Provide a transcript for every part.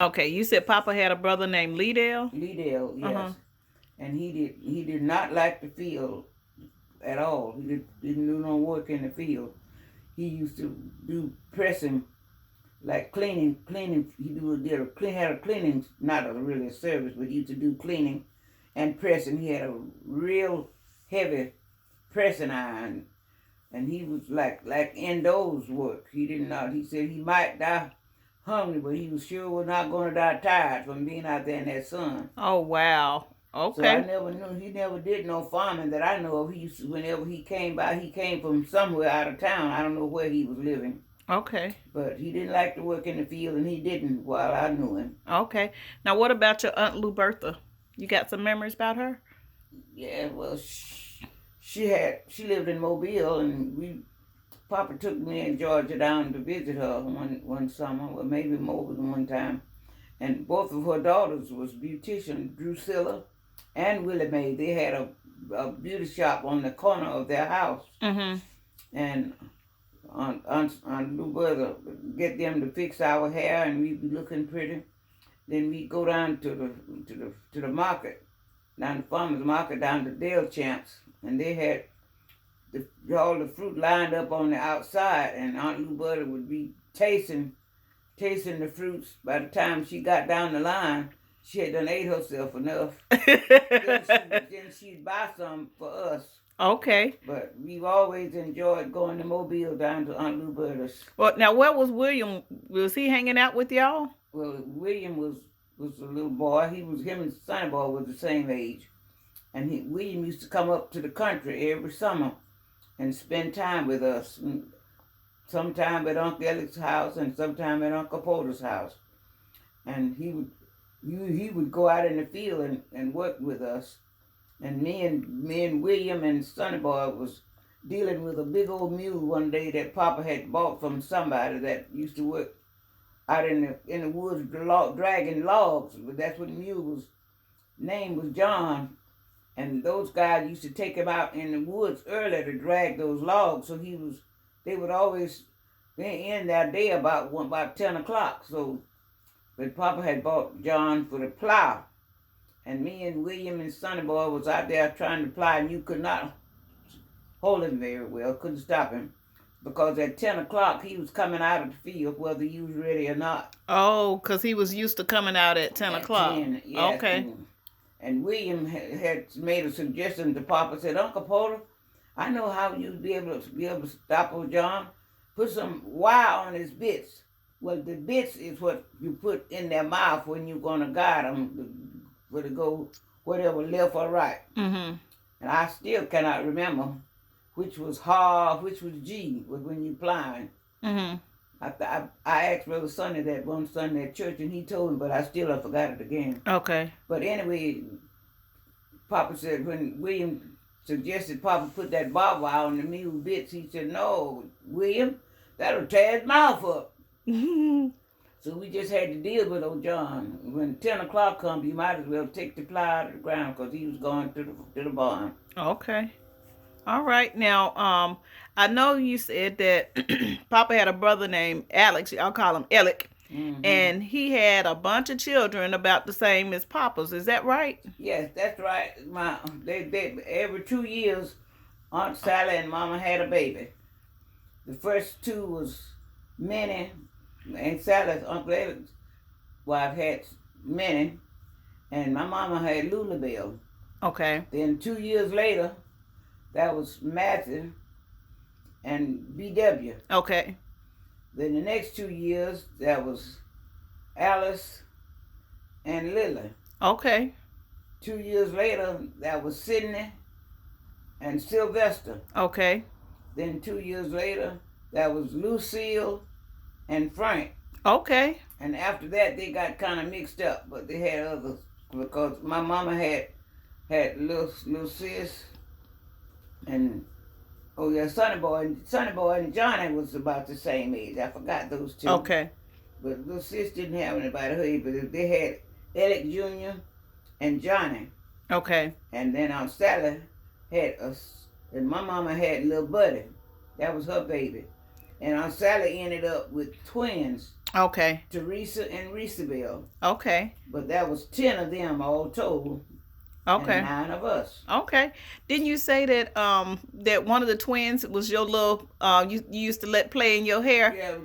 Okay, you said Papa had a brother named Liddell? Liddell, Uh-huh. yes. And he did not like the field at all. Didn't do no work in the field. He used to do pressing, like cleaning. Had a cleaning, not a really a service, but he used to do cleaning and pressing. He had a real heavy pressing iron, and he was like indoors work. He didn't know. He said he might die hungry, but he was sure was not going to die tired from being out there in that sun. Oh, wow. So I Okay. never knew. He never did no farming that I know of. Whenever he came by, he came from somewhere out of town. I don't know where he was living, Okay. but he didn't like to work in the field, and he didn't while I knew him. Okay. Now, what about your Aunt Lubertha? You got some memories about her? Yeah, well, she lived in Mobile, and Papa took me and Georgia down to visit her one summer, well maybe more than one time. And both of her daughters was beautician, Lucile and Willie Mae. They had a beauty shop on the corner of their house, Mm-hmm. and on Blue Brother get them to fix our hair, and we'd be looking pretty. Then we go down to the market, down the farmers market, down to Dale Champs, and they had all the fruit lined up on the outside, and Aunt Lou Butter would be tasting the fruits. By the time she got down the line, she had done ate herself enough. Then she'd buy some for us. Okay. But we've always enjoyed going to Mobile down to Aunt Lou Berta's. Well, now where was William? Was he hanging out with y'all? Well, William was a little boy. Him and Sonny Boy was the same age, and William used to come up to the country every summer and spend time with us. Sometime at Uncle Elliot's house and sometime at Uncle Porter's house. And he would go out in the field and work with us. And me and William and Sonny Boy was dealing with a big old mule one day that Papa had bought from somebody that used to work out in the woods dragging logs. But that's what the mule was. Name was John. And those guys used to take him out in the woods early to drag those logs. So they would always end their day about 10 o'clock. So, but Papa had bought John for the plow, and me and William and Sonny Boy was out there trying to plow, and you could not hold him very well, couldn't stop him, because at 10 o'clock he was coming out of the field whether you was ready or not. Oh, because he was used to coming out at 10 o'clock. 10, yes. Okay. And William had made a suggestion to Papa, said, Uncle Porter, I know how you'd be able to stop old John. Put some wire on his bits. Well, the bits is what you put in their mouth when you're going to guide them for to go whatever, left or right. Mm-hmm. And I still cannot remember which was hard, which was G, when you plowing. Mm-hmm. I asked Brother Sonny that one Sunday at church, and he told me, but I forgot it again. Okay. But anyway, Papa said when William suggested Papa put that barbed wire on the mule bits, he said, no, William, that'll tear his mouth up. So we just had to deal with old John. When 10 o'clock comes, you might as well take the plow out of the ground because he was going to the barn. Okay. All right. Now, I know you said that Papa had a brother named Alex. I'll call him Alec. Mm-hmm. And he had a bunch of children about the same as Papa's. Is that right? Yes, that's right. They every 2 years, Aunt Sally and Mama had a baby. The first two was Minnie, and Sally's Uncle Alec's wife had Minnie, and my mama had Lucille. Okay. Then 2 years later, that was Matthew and B.W. Okay. Then the next 2 years, that was Alice and Lily. Okay. 2 years later, that was Sidney and Sylvester. Okay. Then 2 years later, that was Lucille and Frank. Okay. And after that, they got kind of mixed up, but they had others because my mama had little sis and Sonny Boy and Johnny was about the same age. I forgot those two. Okay. But little sis didn't have anybody her age, but they had Alec Jr. and Johnny. Okay. And then Aunt Sally had us, and my mama had little Buddy. That was her baby. And Aunt Sally ended up with twins. Okay. Teresa and Risabel. Okay. But that was 10 of them all told, and Okay. 9 of us. Okay. Didn't you say that that one of the twins was your little you used to let play in your hair? Yeah,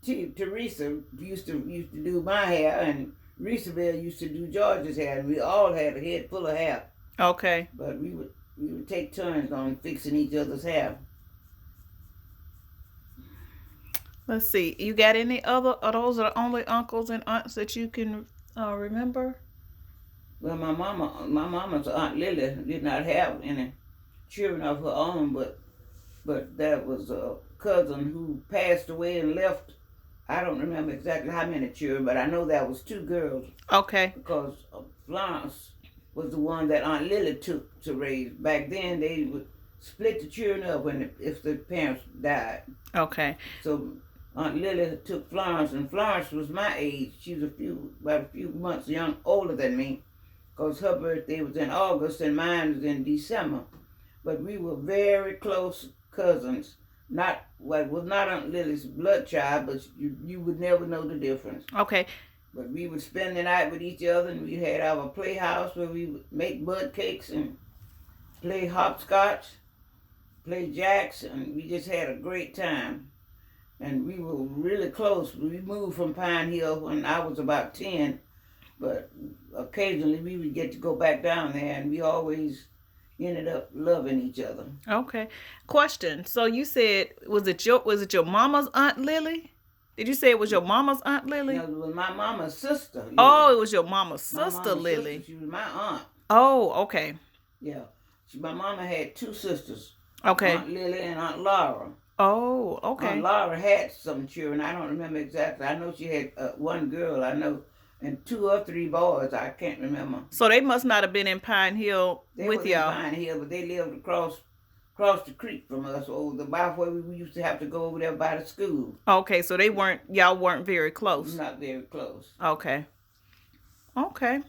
Teresa used to do my hair, and Risabel used to do George's hair, and we all had a head full of hair. Okay. But we would take turns on fixing each other's hair. Let's see. You got any other? Are those the only uncles and aunts that you can remember? Well, my mama's Aunt Lily did not have any children of her own, but that was a cousin who passed away and left. I don't remember exactly how many children, but I know that was 2 girls. Okay. Because Florence was the one that Aunt Lily took to raise. Back then, they would split the children up if the parents died. Okay. So Aunt Lily took Florence, and Florence was my age. She was about a few months older than me, because her birthday was in August and mine was in December. But we were very close cousins. Was not Aunt Lily's blood child, but you would never know the difference. Okay. But we would spend the night with each other, and we had our playhouse where we would make bud cakes and play hopscotch, play jacks, and we just had a great time. And we were really close. We moved from Pine Hill when I was about 10, but occasionally we would get to go back down there, and we always ended up loving each other. Okay. Question. So you said was it your mama's Aunt Lily? Did you say it was your mama's Aunt Lily? No, it was my mama's sister. Lily. Oh, it was your mama's My sister mama's Lily. Sister. She was my aunt. Oh, okay. Yeah. My mama had 2 sisters. Okay. Aunt Lily and Aunt Laura. Oh, okay. Aunt Laura had some children. I don't remember exactly. I know she had 1 girl. I know, and 2 or 3 boys. I can't remember. So they must not have been in Pine Hill They with was y'all. in Pine Hill, but they lived across the creek from us, over the by where we used to have to go over there by the school. Okay, so y'all weren't very close. Not very close. Okay. Okay.